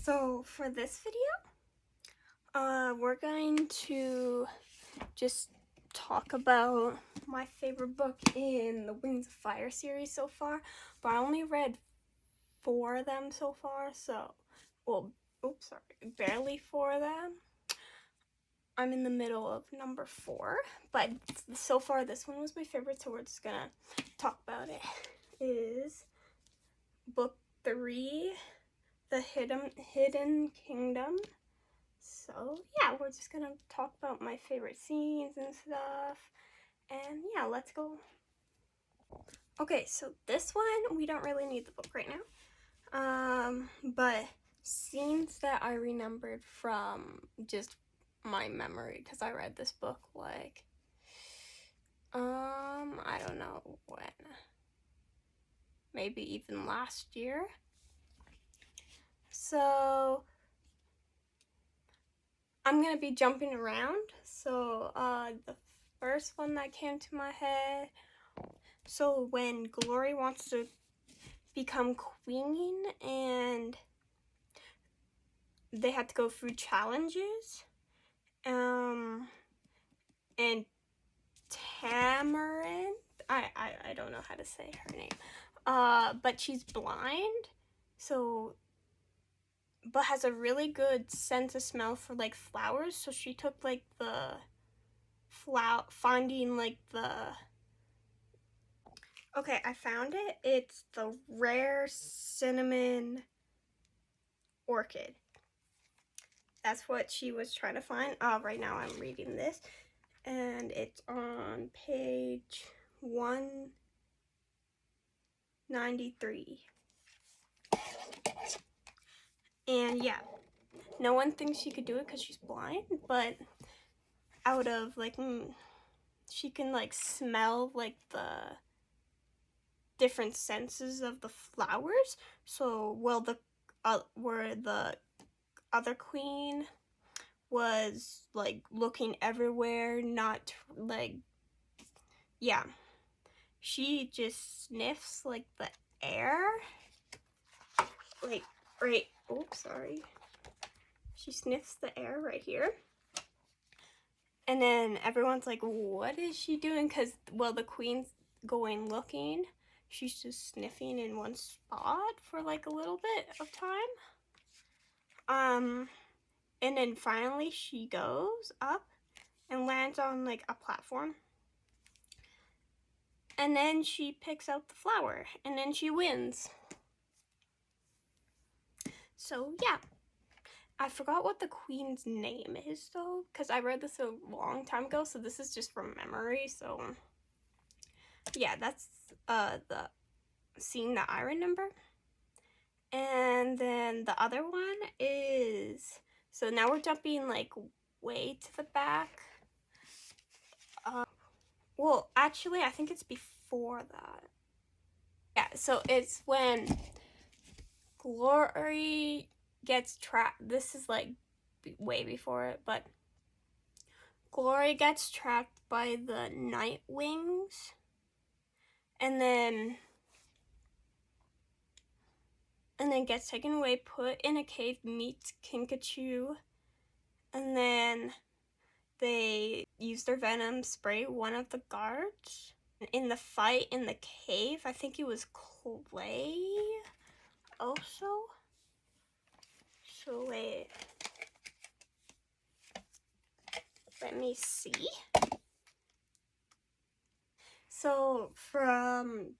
So for this video, we're going to just talk about my favorite book in the Wings of Fire series so far, but I only read 4 of them so far, barely 4 of them. I'm in the middle of number 4, but so far this one was my favorite, so we're just gonna talk about it. It is book 3, The Hidden Kingdom. So yeah, we're just gonna talk about my favorite scenes and stuff, and yeah, let's go. Okay, so this one, we don't really need the book right now, but scenes that I remembered from just my memory, because I read this book like, I don't know when, maybe even last year. So I'm gonna be jumping around. So the first one that came to my head, so when Glory wants to become queen and they had to go through challenges, and Tamarin, I don't know how to say her name, but she's blind, so but has a really good sense of smell for like flowers, so she took like the finding like the, okay, I found it. It's the rare cinnamon orchid. That's what she was trying to find. Right now I'm reading this, and it's on page 193. And yeah, no one thinks she could do it because she's blind, but out of like, she can like smell like the different senses of the flowers. So where the other queen was like looking everywhere, not like, yeah, she just sniffs like the air, like right, oops, sorry, she sniffs the air right here, and then everyone's like, what is she doing? Because, well, the queen's going looking, she's just sniffing in one spot for like a little bit of time, and then finally she goes up and lands on like a platform, and then she picks out the flower, and then she wins. So yeah, I forgot what the queen's name is though, because I read this a long time ago, so this is just from memory. So yeah, that's the scene that I remember. And then the other one is, so now we're jumping like way to the back. Well, actually, I think it's before that. Yeah, so it's when Glory gets trapped. This is like way before it, but Glory gets trapped by the Night Wings, and then gets taken away, put in a cave, meets Kinkajou, and then they use their venom, spray one of the guards. In the fight in the cave, I think it was Clay also. So wait, let me see. So from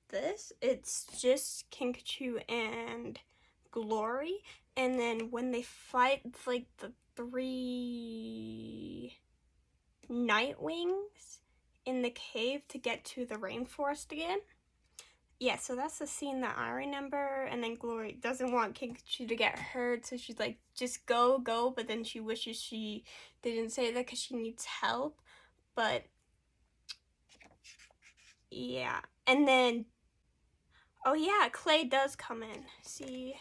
this, it's just Kinkajou and Glory, and then when they fight like the 3 Night Wings in the cave to get to the rainforest again. Yeah, so that's the scene that I remember, and then Glory doesn't want Kinkajou to get hurt, so she's like, just go, but then she wishes she didn't say that because she needs help, but yeah. And then, oh yeah, Clay does come in, see?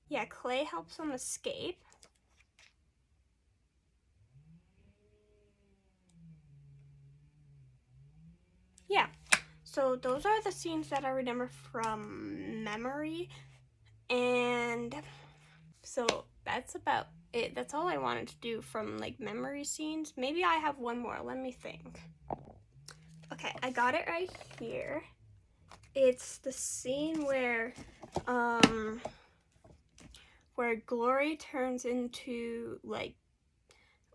Yeah, Clay helps them escape. Yeah, So those are the scenes that I remember from memory, and so that's about it. That's all I wanted to do from like memory scenes. Maybe I have one more. Let me think. Okay, I got it right here. It's the scene where Glory turns into like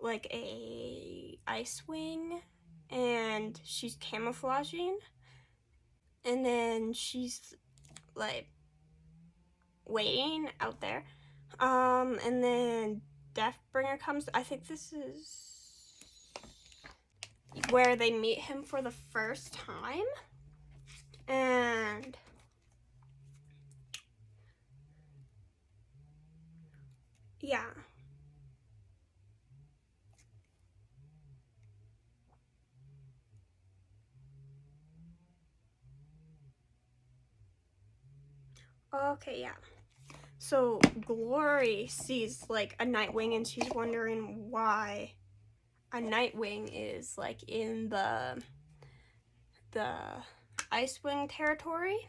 a ice wing, and she's camouflaging, and then she's like waiting out there, and then Deathbringer comes. I think this is where they meet him for the first time, and yeah. Okay, yeah. So Glory sees like a Nightwing, and she's wondering why a Nightwing is like in the Icewing territory.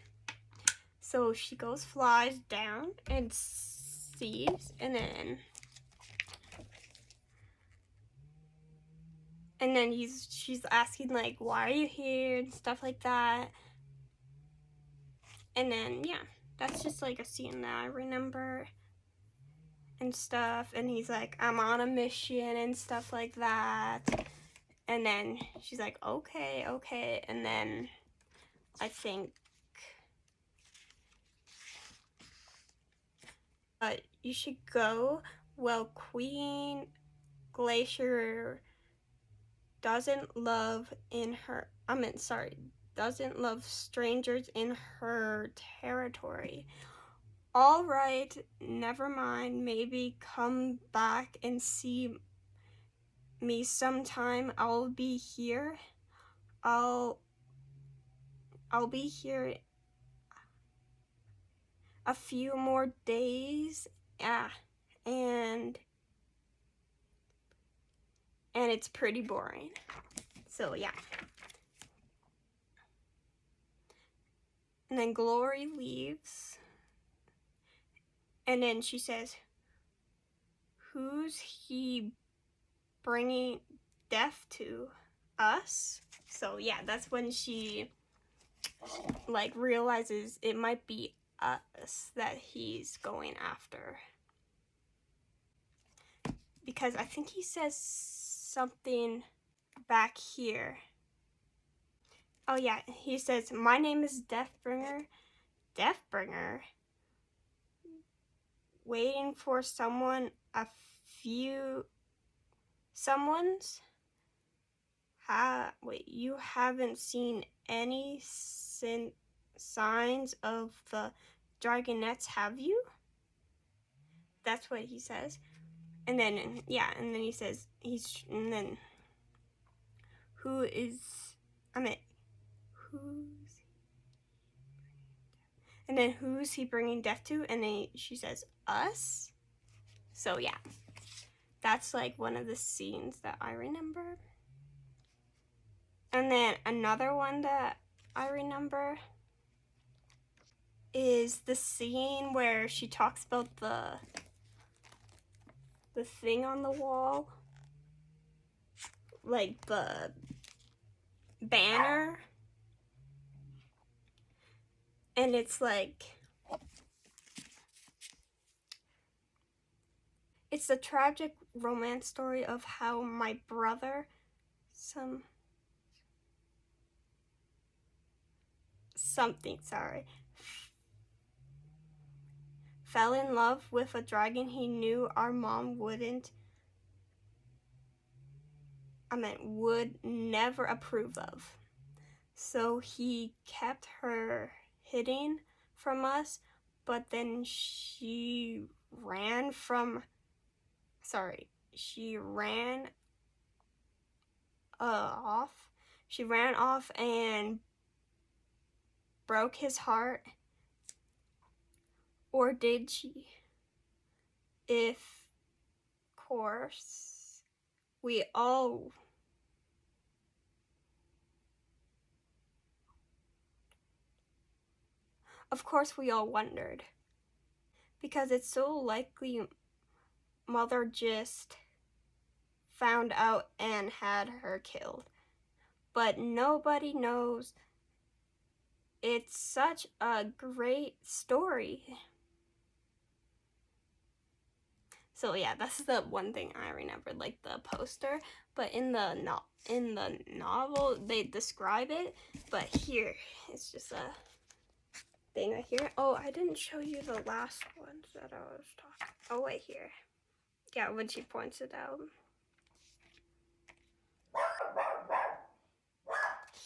So she flies down and sees, and then she's asking like, why are you here and stuff like that. And then yeah, that's just like a scene that I remember and stuff. And he's like, I'm on a mission and stuff like that. And then she's like, okay. And then I think you should go. Well, Queen Glacier doesn't love strangers in her territory. All right, never mind. Maybe come back and see me sometime. I'll be here. I'll be here a few more days. Yeah, and it's pretty boring. So yeah. And then Glory leaves. And then she says, who's he bringing death to? Us? So yeah, that's when she like realizes it might be us that he's going after. Because I think he says something back here. Oh yeah, he says, my name is Deathbringer. Deathbringer? Waiting for someone, someone's? Wait, you haven't seen any signs of the Dragonettes, have you? That's what he says. And then, yeah, and then he says, and then, who's he bringing death to? And then she says, us? So yeah, that's like one of the scenes that I remember. And then another one that I remember is the scene where she talks about the thing on the wall, like the banner, and it's like, it's a tragic romance story of how my brother fell in love with a dragon he knew our mom would never approve of. So he kept her hidden from us, but then she ran off. She ran off and broke his heart. Or did she? Of course, we all of course we all wondered, because it's so likely Mother just found out and had her killed. But nobody knows. It's such a great story. So yeah, that's the one thing I remembered, like the poster. But in the novel, they describe it. But here, it's just a thing right here. Oh, I didn't show you the last ones that I was talking. Oh, wait, here. Yeah, when she points it out.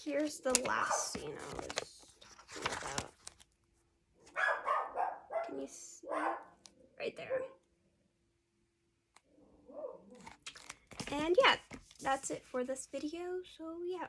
Here's the last scene I was talking about. Can you see it? Right there. And yeah, that's it for this video. So yeah.